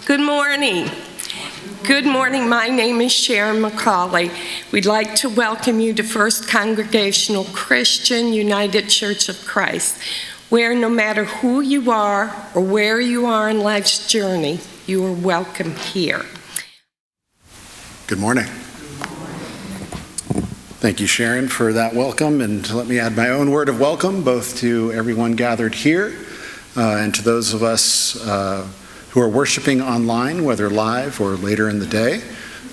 Good morning. Good morning. My name is Sharon McCauley. We'd like to welcome you to First Congregational Christian United Church of Christ, where no matter who you are or where you are in life's journey, you are welcome here. Good morning. Thank you, Sharon, for that welcome, and let me add my own word of welcome, both to everyone gathered here and to those of us who are worshiping online, whether live or later in the day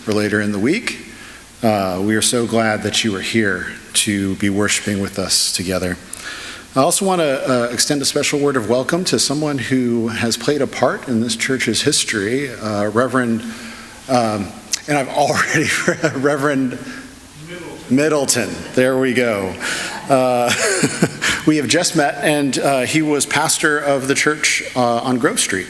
or later in the week. We are so glad that you are here to be worshiping with us together. I also want to extend a special word of welcome to someone who has played a part in this church's history, Reverend, and I've already, Reverend Middleton. There we go. We have just met, and he was pastor of the church on Grove Street,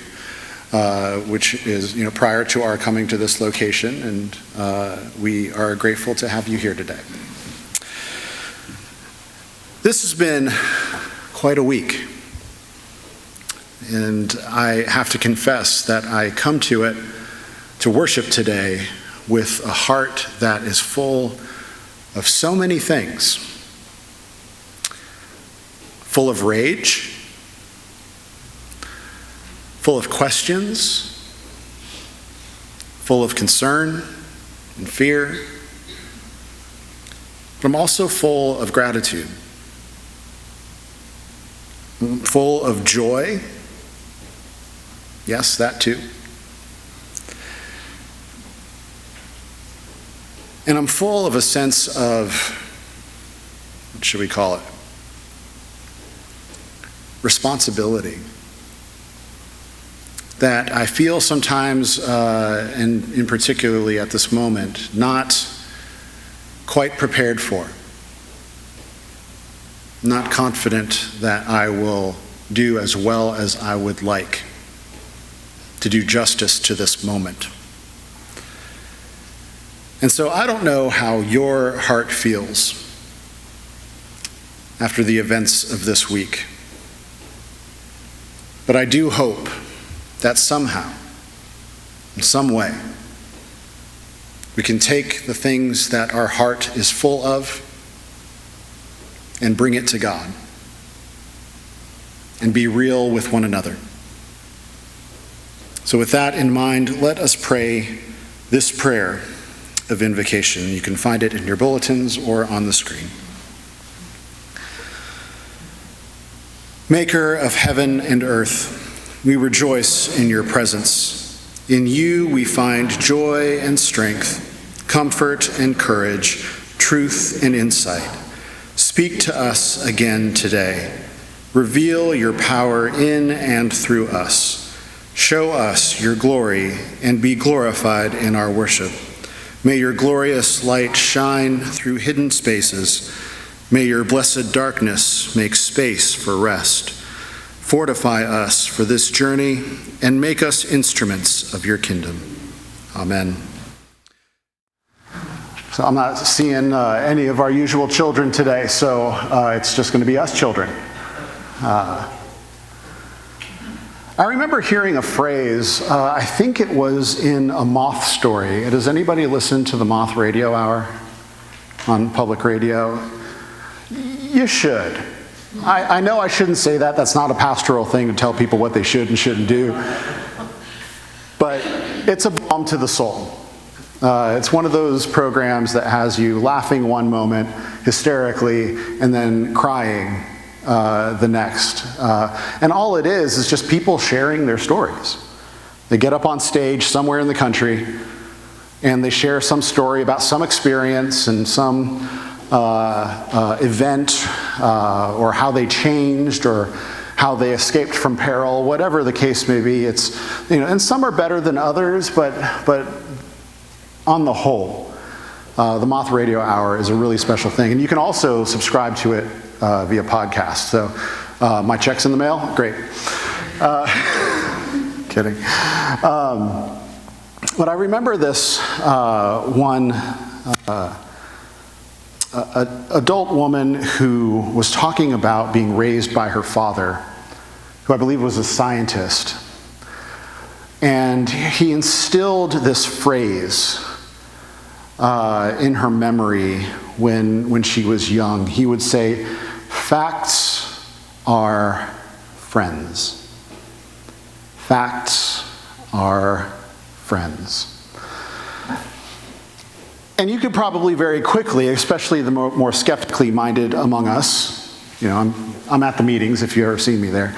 which is, prior to our coming to this location, and we are grateful to have you here today. This has been quite a week, and I have to confess that I come to it to worship today with a heart that is full of so many things, full of rage, full of questions, full of concern and fear, but I'm also full of gratitude, full of joy, yes, that too. And I'm full of a sense of, what should we call it? Responsibility. That I feel sometimes, and in particularly at this moment, not quite prepared for. Not confident that I will do as well as I would like to do justice to this moment. And so I don't know how your heart feels after the events of this week, but I do hope that somehow, in some way, we can take the things that our heart is full of and bring it to God and be real with one another. So with that in mind, let us pray this prayer of invocation. You can find it in your bulletins or on the screen. Maker of heaven and earth, we rejoice in your presence. In you we find joy and strength, comfort and courage, truth and insight. Speak to us again today. Reveal your power in and through us. Show us your glory and be glorified in our worship. May your glorious light shine through hidden spaces. May your blessed darkness make space for rest. Fortify us for this journey and make us instruments of your kingdom. Amen. So I'm not seeing any of our usual children today, so it's just going to be us children. I remember hearing a phrase, I think it was in a Moth story. Does anybody listen to the Moth Radio Hour on public radio? You should. I know I shouldn't say that. That's not a pastoral thing to tell people what they should and shouldn't do. But it's a balm to the soul. It's one of those programs that has you laughing one moment hysterically and then crying the next. And all it is just people sharing their stories. They get up on stage somewhere in the country and they share some story about some experience and some event or how they changed or how they escaped from peril, whatever the case may be. It's, and some are better than others, but on the whole, the Moth Radio Hour is a really special thing. And you can also subscribe to it via podcast. So my check's in the mail? Great. Kidding. But I remember this one adult woman who was talking about being raised by her father, who I believe was a scientist. And he instilled this phrase in her memory when she was young. He would say, "Facts are friends. Facts are friends." And you could probably very quickly, especially the more skeptically minded among us, I'm at the meetings if you've ever seen me there,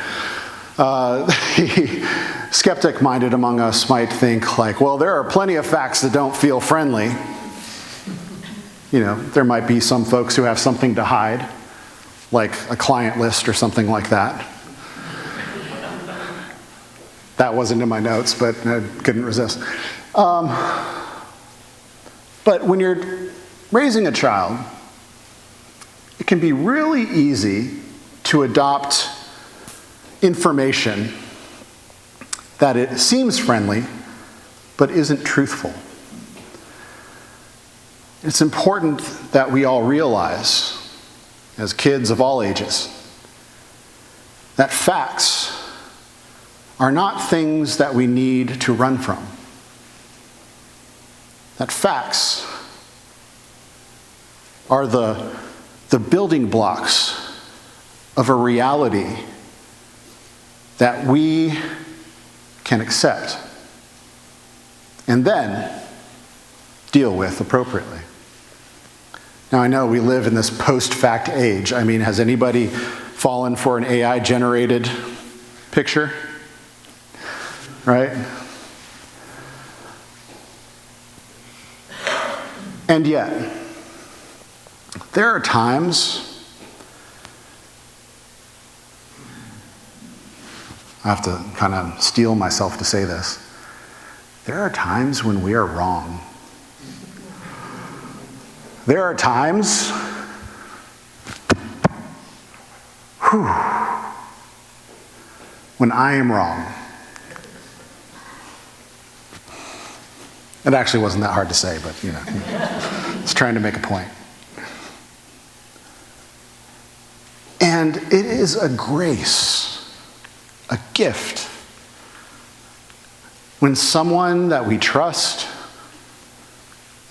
the skeptic-minded among us might think like, well, there are plenty of facts that don't feel friendly. There might be some folks who have something to hide, like a client list or something like that. That wasn't in my notes, but I couldn't resist. But when you're raising a child, it can be really easy to adopt information that it seems friendly, but isn't truthful. It's important that we all realize, as kids of all ages, that facts are not things that we need to run from. That facts are the building blocks of a reality that we can accept and then deal with appropriately. Now, I know we live in this post-fact age. Has anybody fallen for an AI-generated picture? Right? And yet, there are times, I have to kind of steel myself to say this, there are times when we are wrong. There are times when I am wrong. It actually wasn't that hard to say, but I was trying to make a point. And it is a grace, a gift, when someone that we trust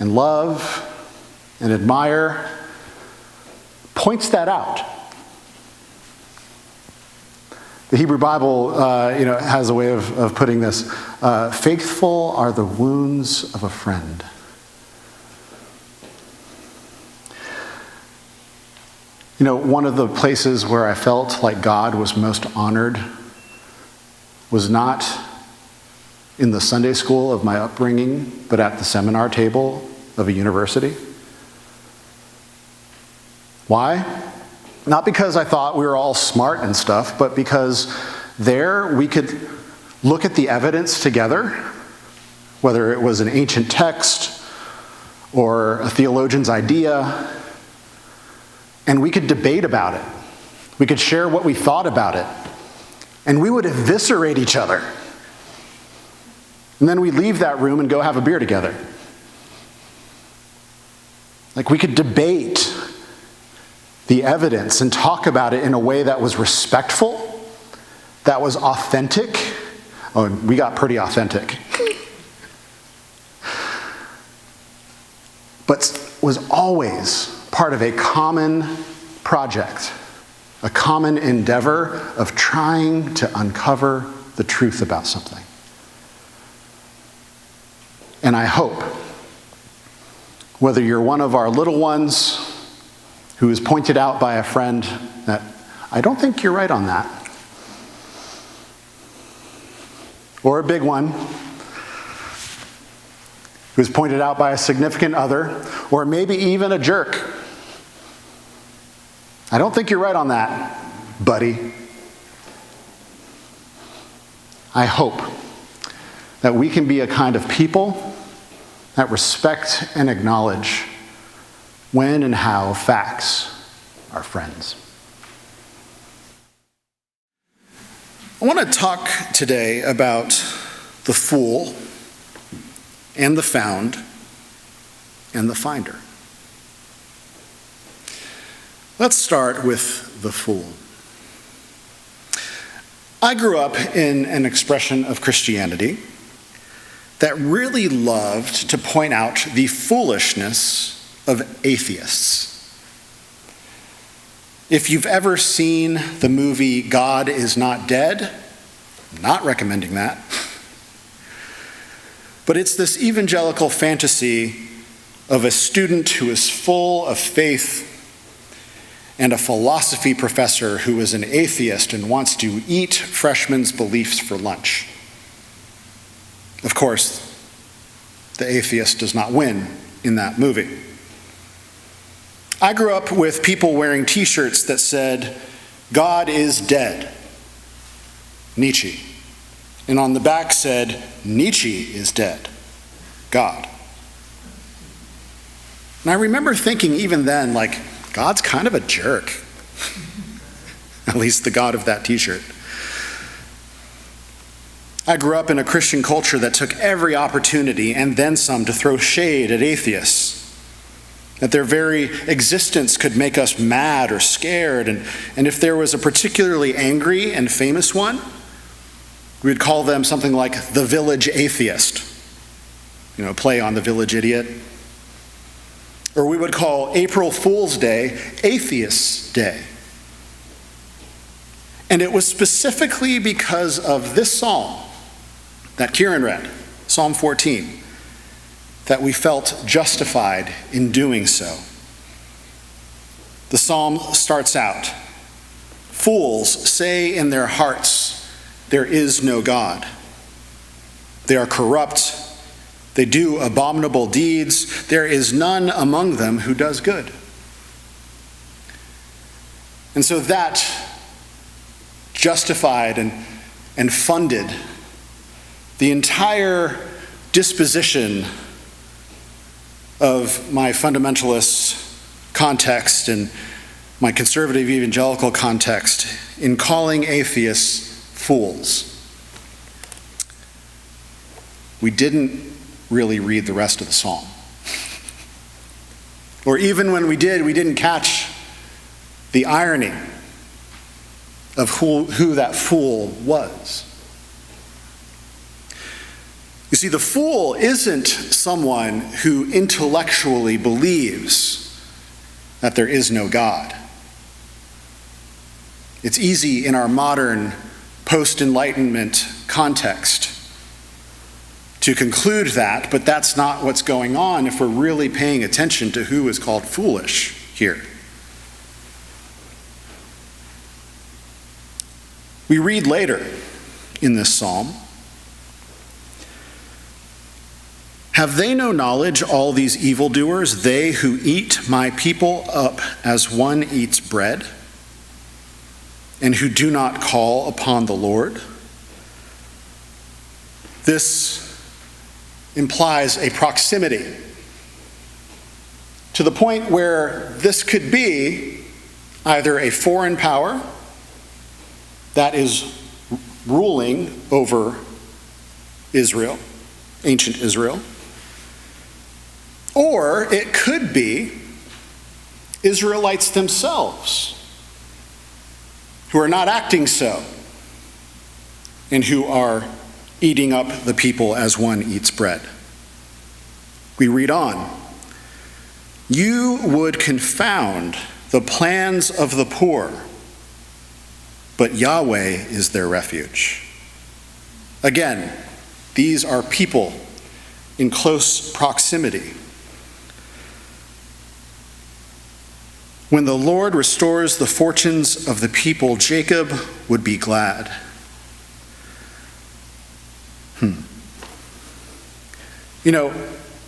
and love and admire points that out. The Hebrew Bible, has a way of putting this. Faithful are the wounds of a friend. One of the places where I felt like God was most honored was not in the Sunday school of my upbringing, but at the seminar table of a university. Why? Not because I thought we were all smart and stuff, but because there we could look at the evidence together, whether it was an ancient text or a theologian's idea, and we could debate about it. We could share what we thought about it, and we would eviscerate each other. And then we'd leave that room and go have a beer together. Like, we could debate the evidence and talk about it in a way that was respectful, that was authentic. Oh, and we got pretty authentic. But was always part of a common project, a common endeavor of trying to uncover the truth about something. And I hope, whether you're one of our little ones who is pointed out by a friend that, I don't think you're right on that, or a big one who's pointed out by a significant other, or maybe even a jerk. I don't think you're right on that, buddy. I hope that we can be a kind of people that respect and acknowledge when and how facts are friends. I want to talk today about the fool and the found and the finder. Let's start with the fool. I grew up in an expression of Christianity that really loved to point out the foolishness of atheists. If you've ever seen the movie God Is Not Dead, I'm not recommending that. But it's this evangelical fantasy of a student who is full of faith and a philosophy professor who is an atheist and wants to eat freshmen's beliefs for lunch. Of course, the atheist does not win in that movie. I grew up with people wearing t-shirts that said, "God is dead, Nietzsche." And on the back said, "Nietzsche is dead, God." And I remember thinking even then, like, God's kind of a jerk. At least the God of that t-shirt. I grew up in a Christian culture that took every opportunity and then some to throw shade at atheists. That their very existence could make us mad or scared. And if there was a particularly angry and famous one, we would call them something like the village atheist. Play on the village idiot. Or we would call April Fool's Day Atheist Day. And it was specifically because of this psalm that Kieran read, Psalm 14, that we felt justified in doing so. The psalm starts out, "Fools say in their hearts, there is no God. They are corrupt. They do abominable deeds. There is none among them who does good." And so that justified and funded the entire disposition of my fundamentalist context and my conservative evangelical context in calling atheists fools. We didn't really read the rest of the psalm. Or even when we did, we didn't catch the irony of who that fool was. You see, the fool isn't someone who intellectually believes that there is no God. It's easy in our modern post-Enlightenment context to conclude that, but that's not what's going on if we're really paying attention to who is called foolish here. We read later in this psalm, "Have they no knowledge, all these evildoers, they who eat my people up as one eats bread, and who do not call upon the Lord?" This implies a proximity to the point where this could be either a foreign power that is ruling over Israel, ancient Israel, or it could be Israelites themselves who are not acting so and who are eating up the people as one eats bread. We read on. "You would confound the plans of the poor, but Yahweh is their refuge." Again, these are people in close proximity. "When the Lord restores the fortunes of the people, Jacob would be glad."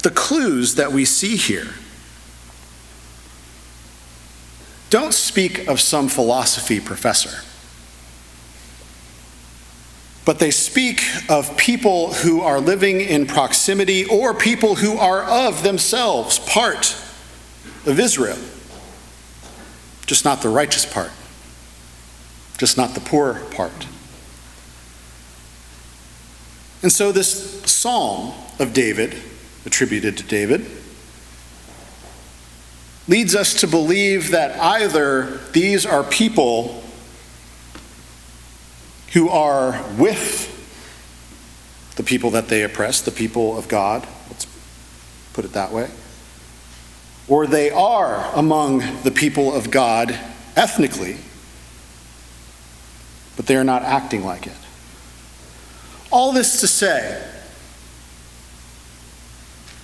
The clues that we see here don't speak of some philosophy professor, but they speak of people who are living in proximity or people who are of themselves part of Israel. Just not the righteous part, just not the poor part. And so this psalm of David, attributed to David, leads us to believe that either these are people who are with the people that they oppress, the people of God, let's put it that way. Or they are among the people of God ethnically, but they are not acting like it. All this to say,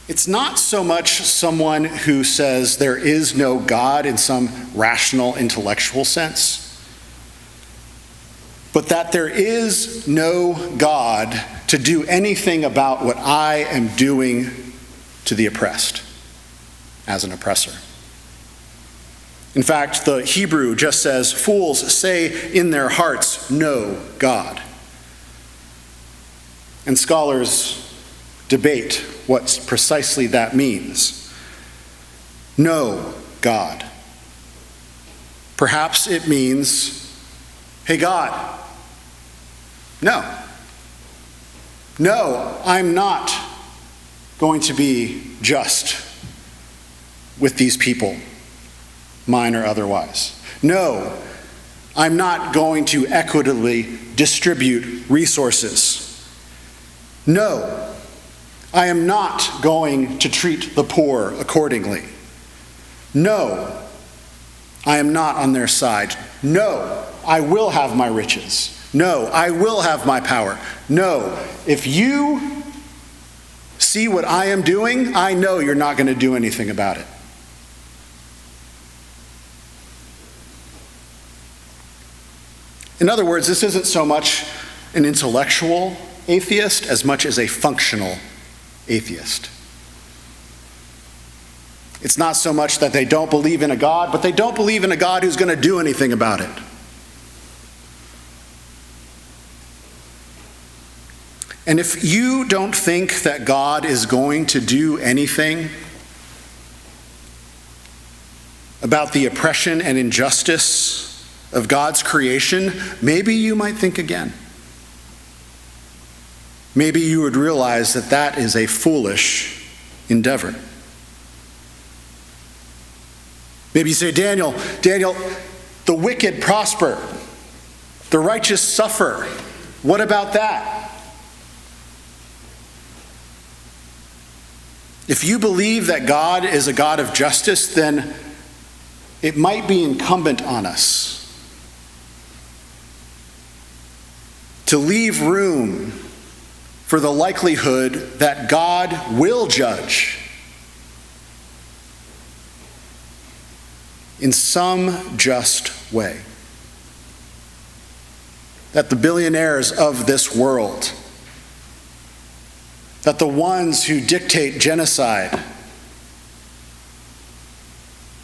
it's not so much someone who says there is no God in some rational, intellectual sense, but that there is no God to do anything about what I am doing to the oppressed as an oppressor. In fact, the Hebrew just says, fools say in their hearts, no God. And scholars debate what precisely that means. No God. Perhaps it means, hey God, no. No, I'm not going to be just with these people, mine or otherwise. No, I'm not going to equitably distribute resources. No, I am not going to treat the poor accordingly. No, I am not on their side. No, I will have my riches. No, I will have my power. No, if you see what I am doing, I know you're not going to do anything about it. In other words, this isn't so much an intellectual atheist as much as a functional atheist. It's not so much that they don't believe in a God, but they don't believe in a God who's going to do anything about it. And if you don't think that God is going to do anything about the oppression and injustice of God's creation, maybe you might think again. Maybe you would realize that that is a foolish endeavor. Maybe you say, Daniel, the wicked prosper, the righteous suffer. What about that? If you believe that God is a God of justice, then it might be incumbent on us to leave room for the likelihood that God will judge in some just way. That the billionaires of this world, that the ones who dictate genocide,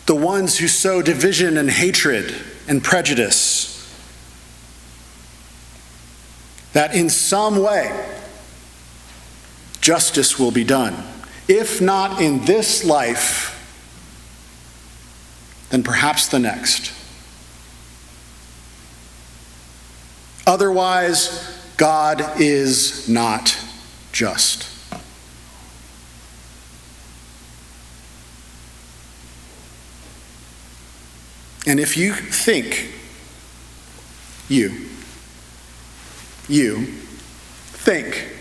the ones who sow division and hatred and prejudice, that in some way justice will be done. If not in this life, then perhaps the next. Otherwise, God is not just. And if you think, you think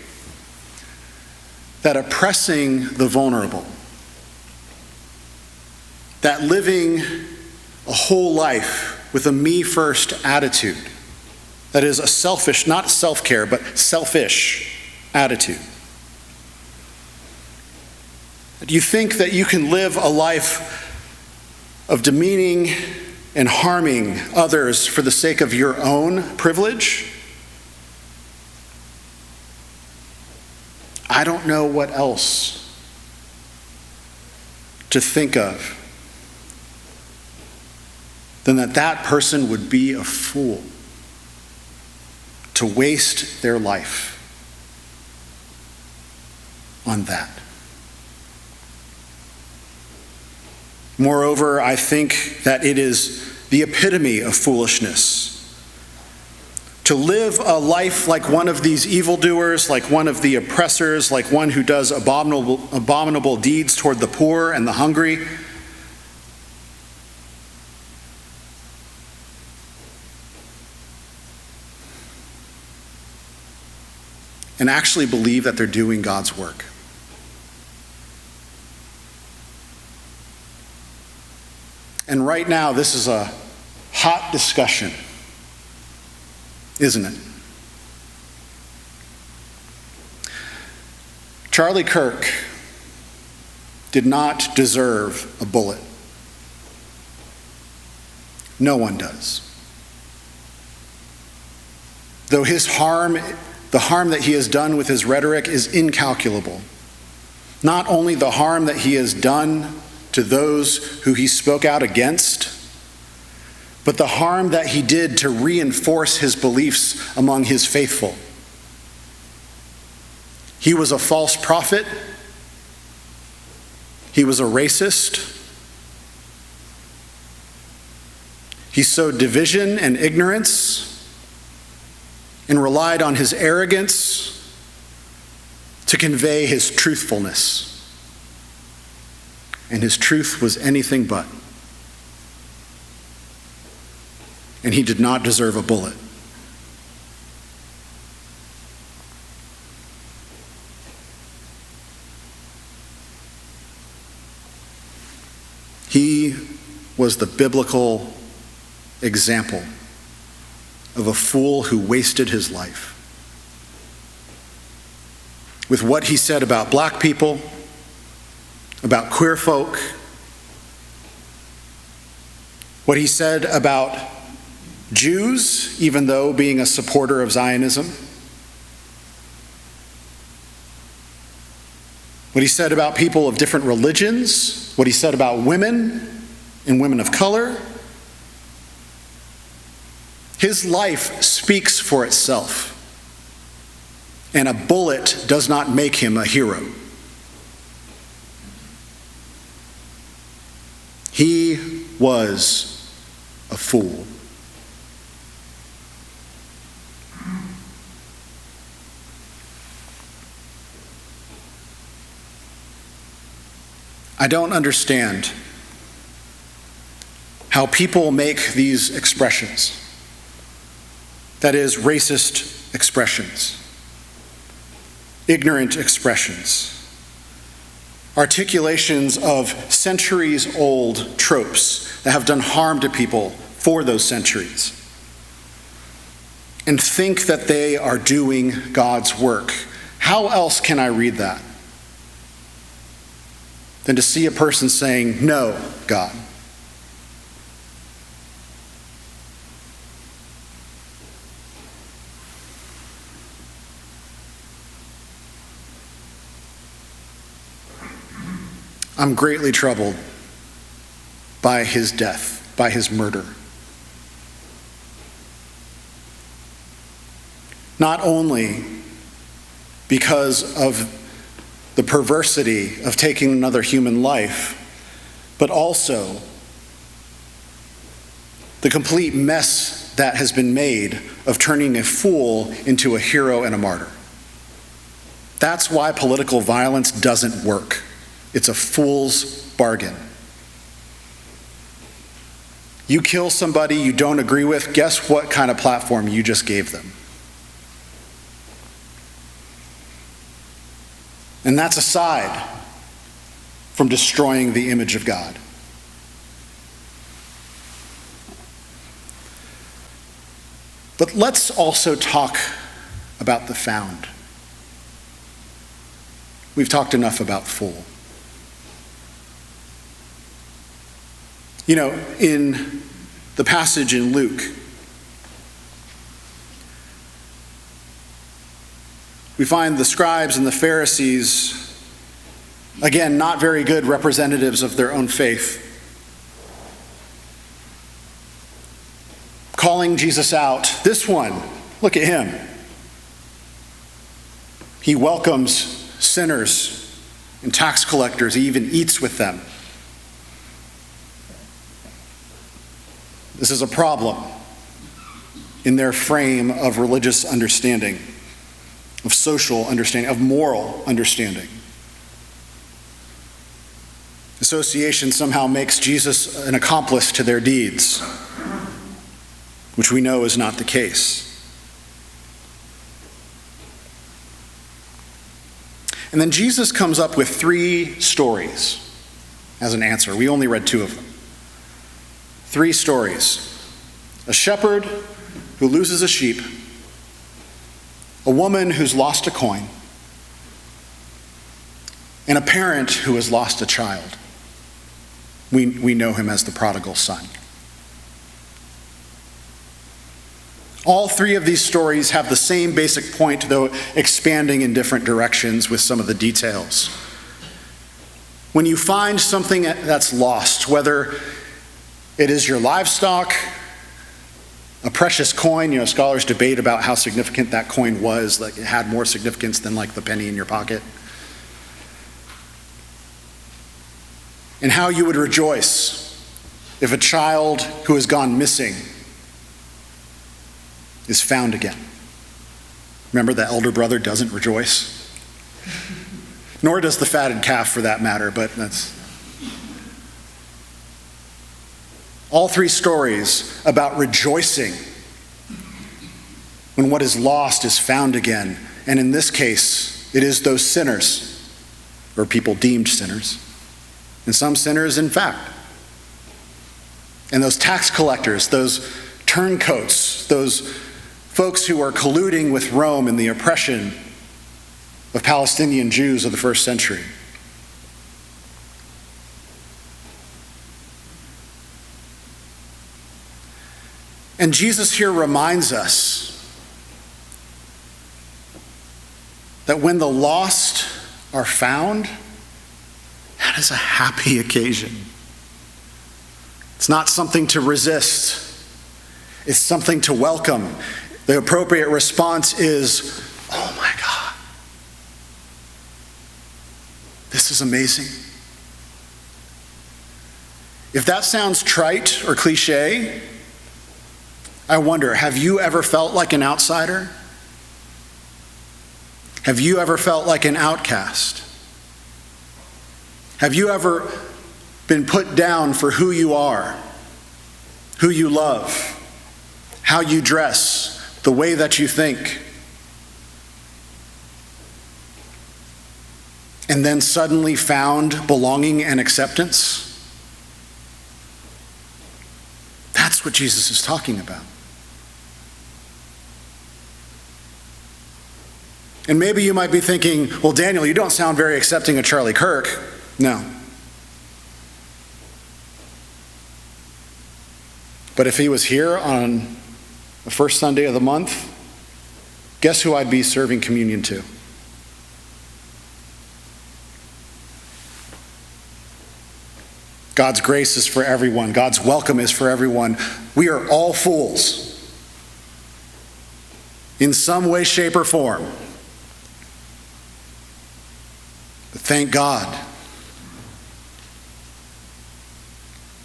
that oppressing the vulnerable, that living a whole life with a me-first attitude, that is a selfish, not self-care, but selfish attitude. Do you think that you can live a life of demeaning and harming others for the sake of your own privilege? I don't know what else to think of than that person would be a fool to waste their life on that. Moreover, I think that it is the epitome of foolishness to live a life like one of these evildoers, like one of the oppressors, like one who does abominable deeds toward the poor and the hungry. and actually believe that they're doing God's work. And right now, this is a hot discussion, isn't it? Charlie Kirk did not deserve a bullet. No one does. Though the harm that he has done with his rhetoric is incalculable. Not only the harm that he has done to those who he spoke out against, but the harm that he did to reinforce his beliefs among his faithful. He was a false prophet. He was a racist. He sowed division and ignorance and relied on his arrogance to convey his truthfulness. And his truth was anything but. And he did not deserve a bullet. He was the biblical example of a fool who wasted his life. With what he said about black people, about queer folk, what he said about Jews, even though being a supporter of Zionism, what he said about people of different religions, what he said about women and women of color. His life speaks for itself, and a bullet does not make him a hero. He was a fool. I don't understand how people make these expressions, that is, racist expressions, ignorant expressions, articulations of centuries-old tropes that have done harm to people for those centuries, and think that they are doing God's work. How else can I read that than to see a person saying, "No, God"? I'm greatly troubled by his death, by his murder. Not only because of the perversity of taking another human life, but also the complete mess that has been made of turning a fool into a hero and a martyr. That's why political violence doesn't work. It's a fool's bargain. You kill somebody you don't agree with, guess what kind of platform you just gave them? And that's aside from destroying the image of God. But let's also talk about the found. We've talked enough about fool. You know, in the passage in Luke, we find the scribes and the Pharisees, again, not very good representatives of their own faith, calling Jesus out. This one, look at him. He welcomes sinners and tax collectors. He even eats with them. This is a problem in their frame of religious understanding, of social understanding, of moral understanding. Association somehow makes Jesus an accomplice to their deeds, which we know is not the case. And then Jesus comes up with 3 stories as an answer. We only read 2 of them. 3 stories. A shepherd who loses a sheep, a woman who's lost a coin, and a parent who has lost a child. We know him as the prodigal son. All 3 of these stories have the same basic point, though expanding in different directions with some of the details. When you find something that's lost, whether it is your livestock, a precious coin, scholars debate about how significant that coin was, like it had more significance than like the penny in your pocket. And how you would rejoice if a child who has gone missing is found again. Remember, the elder brother doesn't rejoice. Nor does the fatted calf, for that matter, but that's... All 3 stories about rejoicing when what is lost is found again. And in this case, it is those sinners, or people deemed sinners, and some sinners in fact. And those tax collectors, those turncoats, those folks who are colluding with Rome in the oppression of Palestinian Jews of the first century. And Jesus here reminds us that when the lost are found, that is a happy occasion. It's not something to resist. It's something to welcome. The appropriate response is, oh my God, this is amazing. If that sounds trite or cliche, I wonder, have you ever felt like an outsider? Have you ever felt like an outcast? Have you ever been put down for who you are, who you love, how you dress, the way that you think? And then suddenly found belonging and acceptance? That's what Jesus is talking about. And maybe you might be thinking, well, Daniel, you don't sound very accepting of Charlie Kirk. No. But if he was here on the first Sunday of the month, guess who I'd be serving communion to? God's grace is for everyone. God's welcome is for everyone. We are all fools in some way, shape, or form. But thank God,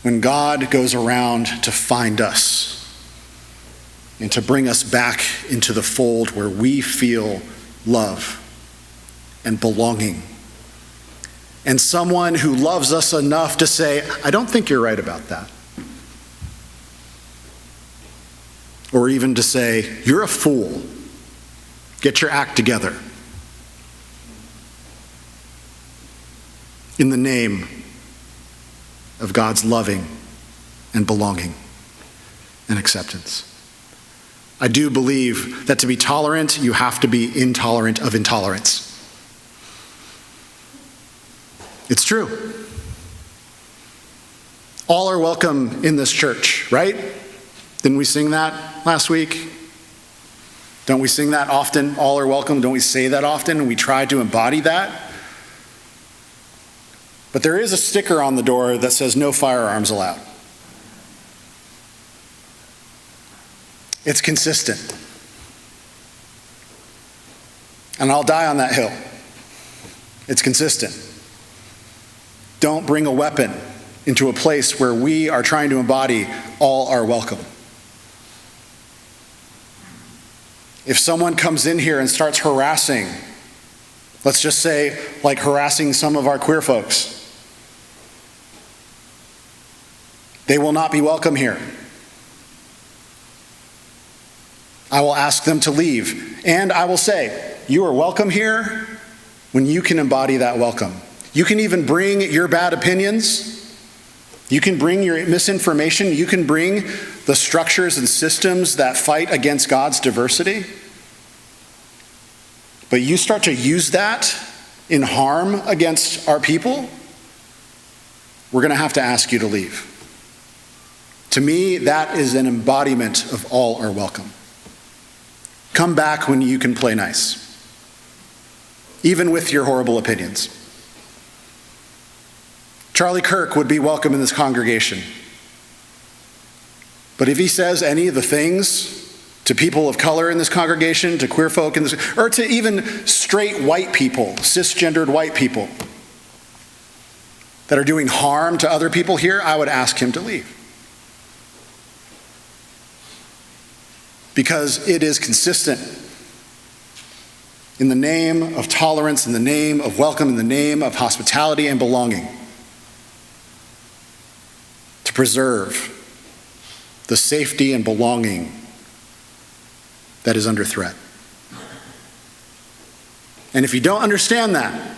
when God goes around to find us and to bring us back into the fold where we feel love and belonging, and someone who loves us enough to say, I don't think you're right about that. Or even to say, you're a fool. Get your act together. In the name of God's loving and belonging and acceptance. I do believe that to be tolerant, you have to be intolerant of intolerance. It's true. All are welcome in this church, right? Didn't we sing that last week? Don't we sing that often? All are welcome. Don't we say that often? And we try to embody that. But there is a sticker on the door that says no firearms allowed. It's consistent. And I'll die on that hill. It's consistent. Don't bring a weapon into a place where we are trying to embody all are welcome. If someone comes in here and starts harassing, let's just say like harassing some of our queer folks, they will not be welcome here. I will ask them to leave. And I will say, you are welcome here, when you can embody that welcome. You can even bring your bad opinions. You can bring your misinformation. You can bring the structures and systems that fight against God's diversity. But you start to use that in harm against our people, we're going to have to ask you to leave. To me, that is an embodiment of all are welcome. Come back when you can play nice, even with your horrible opinions. Charlie Kirk would be welcome in this congregation. But if he says any of the things to people of color in this congregation, to queer folk in this, or to even straight white people, cisgendered white people, that are doing harm to other people here, I would ask him to leave. Because it is consistent in the name of tolerance, in the name of welcome, in the name of hospitality and belonging, to preserve the safety and belonging that is under threat. And if you don't understand that,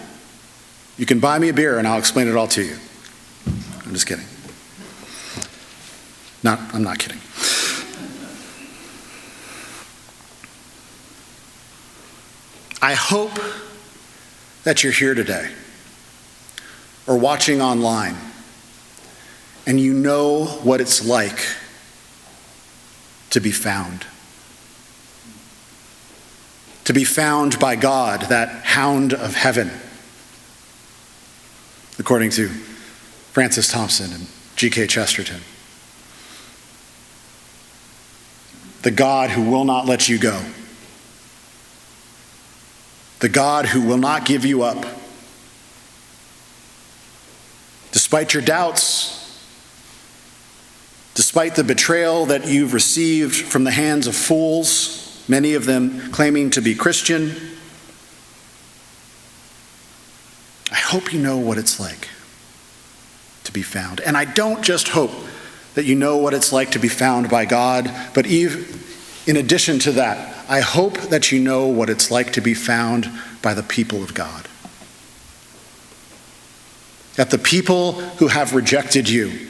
you can buy me a beer and I'll explain it all to you. I'm just kidding. I'm not kidding. I hope that you're here today or watching online and you know what it's like to be found. To be found by God, that hound of heaven, according to Francis Thompson and G.K. Chesterton. The God who will not let you go. The God who will not give you up. Despite your doubts, despite the betrayal that you've received from the hands of fools, many of them claiming to be Christian, I hope you know what it's like to be found. And I don't just hope that you know what it's like to be found by God, but in addition to that, I hope that you know what it's like to be found by the people of God. That the people who have rejected you,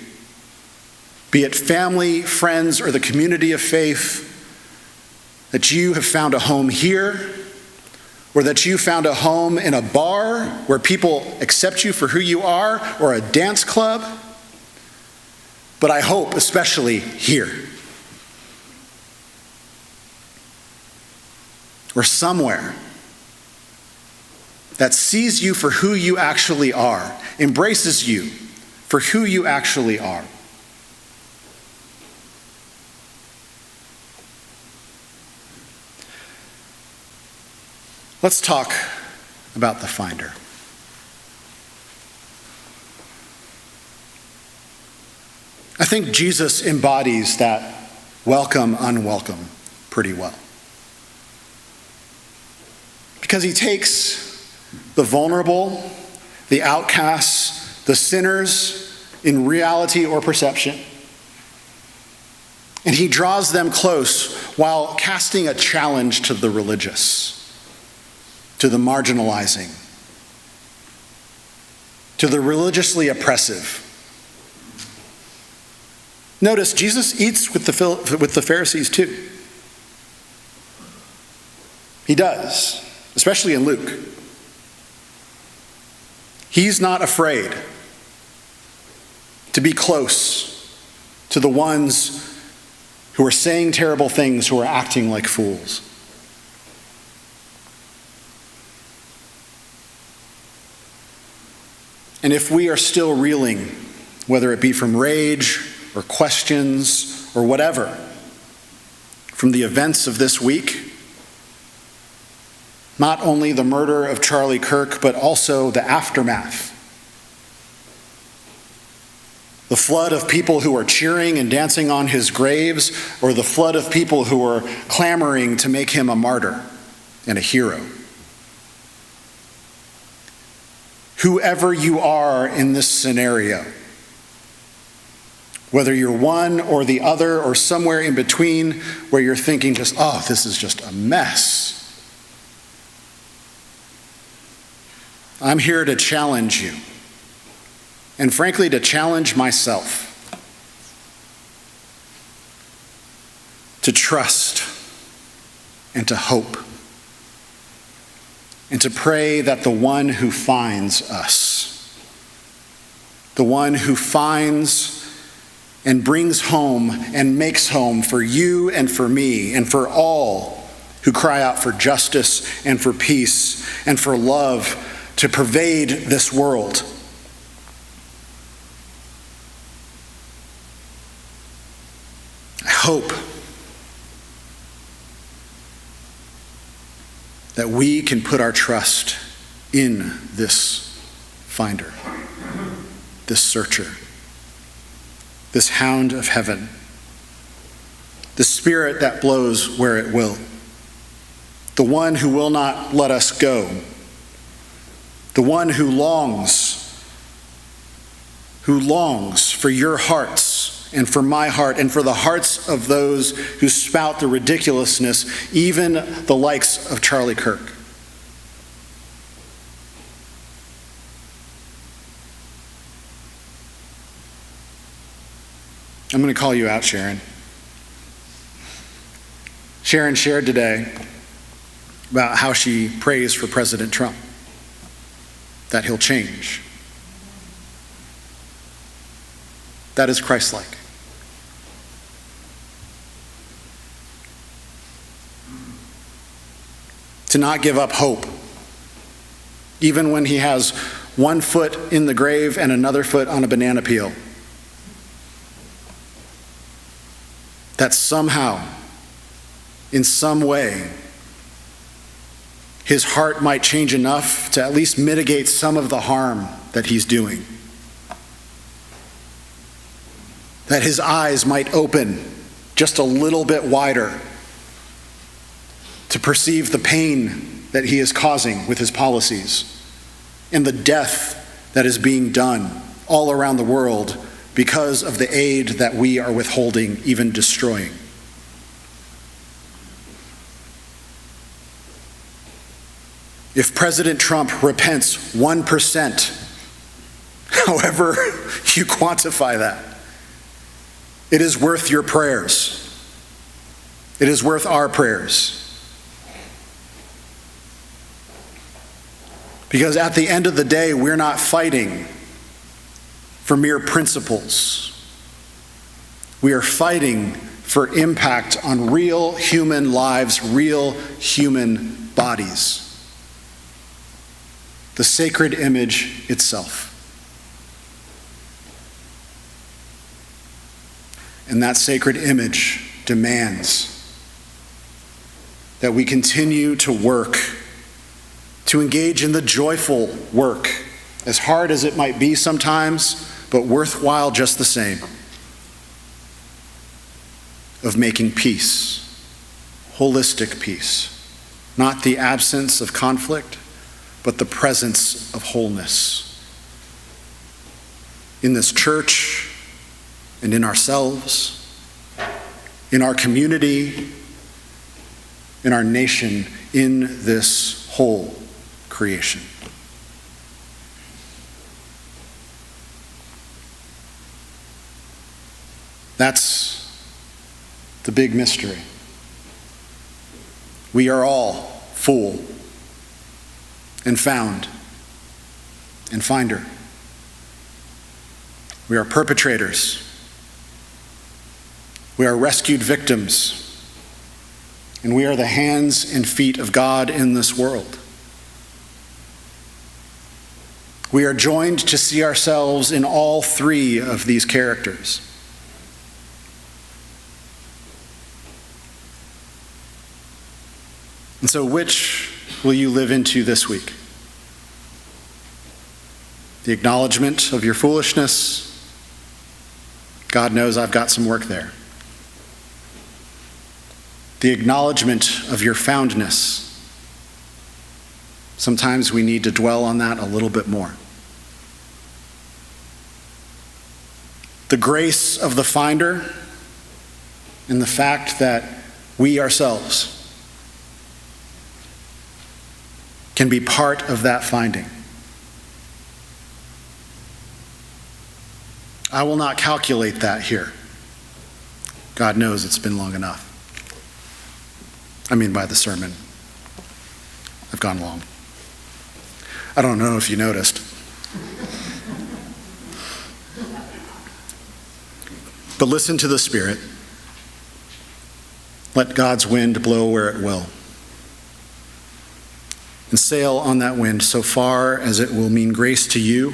be it family, friends, or the community of faith, that you have found a home here, or that you found a home in a bar where people accept you for who you are, or a dance club, but I hope especially here. Or somewhere that sees you for who you actually are, embraces you for who you actually are. Let's talk about the finder. I think Jesus embodies that welcome, unwelcome pretty well. Because he takes the vulnerable, the outcasts, the sinners in reality or perception, and he draws them close while casting a challenge to the religious, to the marginalizing, to the religiously oppressive. Notice, Jesus eats with the Pharisees too. He does. Especially in Luke. He's not afraid to be close to the ones who are saying terrible things, who are acting like fools. And if we are still reeling, whether it be from rage or questions or whatever, from the events of this week, not only the murder of Charlie Kirk, but also the aftermath. The flood of people who are cheering and dancing on his graves, or the flood of people who are clamoring to make him a martyr and a hero. Whoever you are in this scenario, whether you're one or the other or somewhere in between where you're thinking just, oh, this is just a mess. I'm here to challenge you, and frankly, to challenge myself, to trust and to hope, and to pray that the one who finds us, the one who finds and brings home and makes home for you and for me and for all who cry out for justice and for peace and for love to pervade this world. I hope that we can put our trust in this finder, this searcher, this hound of heaven, the spirit that blows where it will, the one who will not let us go, the one who longs for your hearts and for my heart and for the hearts of those who spout the ridiculousness, even the likes of Charlie Kirk. I'm going to call you out, Sharon. Sharon shared today about how she prays for President Trump, that he'll change. That is Christ-like. To not give up hope, even when he has one foot in the grave and another foot on a banana peel. That somehow, in some way, his heart might change enough to at least mitigate some of the harm that he's doing. That his eyes might open just a little bit wider to perceive the pain that he is causing with his policies and the death that is being done all around the world because of the aid that we are withholding, even destroying. If President Trump repents 1%, however you quantify that, it is worth your prayers. It is worth our prayers. Because at the end of the day, we're not fighting for mere principles. We are fighting for impact on real human lives, real human bodies. The sacred image itself. And that sacred image demands that we continue to work, to engage in the joyful work, as hard as it might be sometimes, but worthwhile just the same, of making peace, holistic peace, not the absence of conflict, but the presence of wholeness in this church and in ourselves, in our community, in our nation, in this whole creation. That's the big mystery. We are all fool and found and finder. We are perpetrators. We are rescued victims. And we are the hands and feet of God in this world. We are joined to see ourselves in all three of these characters. And so which will you live into this week? The acknowledgement of your foolishness? God knows I've got some work there. The acknowledgement of your foundness? Sometimes we need to dwell on that a little bit more. The grace of the finder and the fact that we ourselves can be part of that finding. I will not calculate that here. God knows it's been long enough. I mean, by the sermon. I've gone long. I don't know if you noticed. But listen to the Spirit. Let God's wind blow where it will. And sail on that wind so far as it will mean grace to you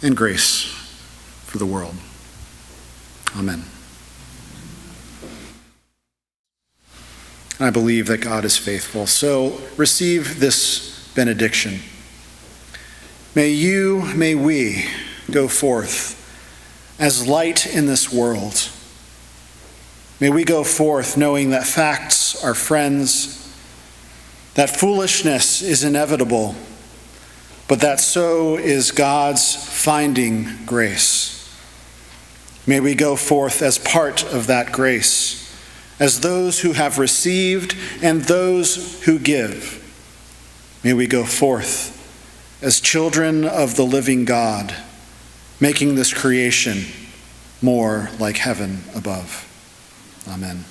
and grace for the world. Amen. I believe that God is faithful. So receive this benediction. May we go forth as light in this world. May we go forth knowing that facts are friends, that foolishness is inevitable, but that so is God's finding grace. May we go forth as part of that grace, as those who have received and those who give. May we go forth as children of the living God, making this creation more like heaven above. Amen.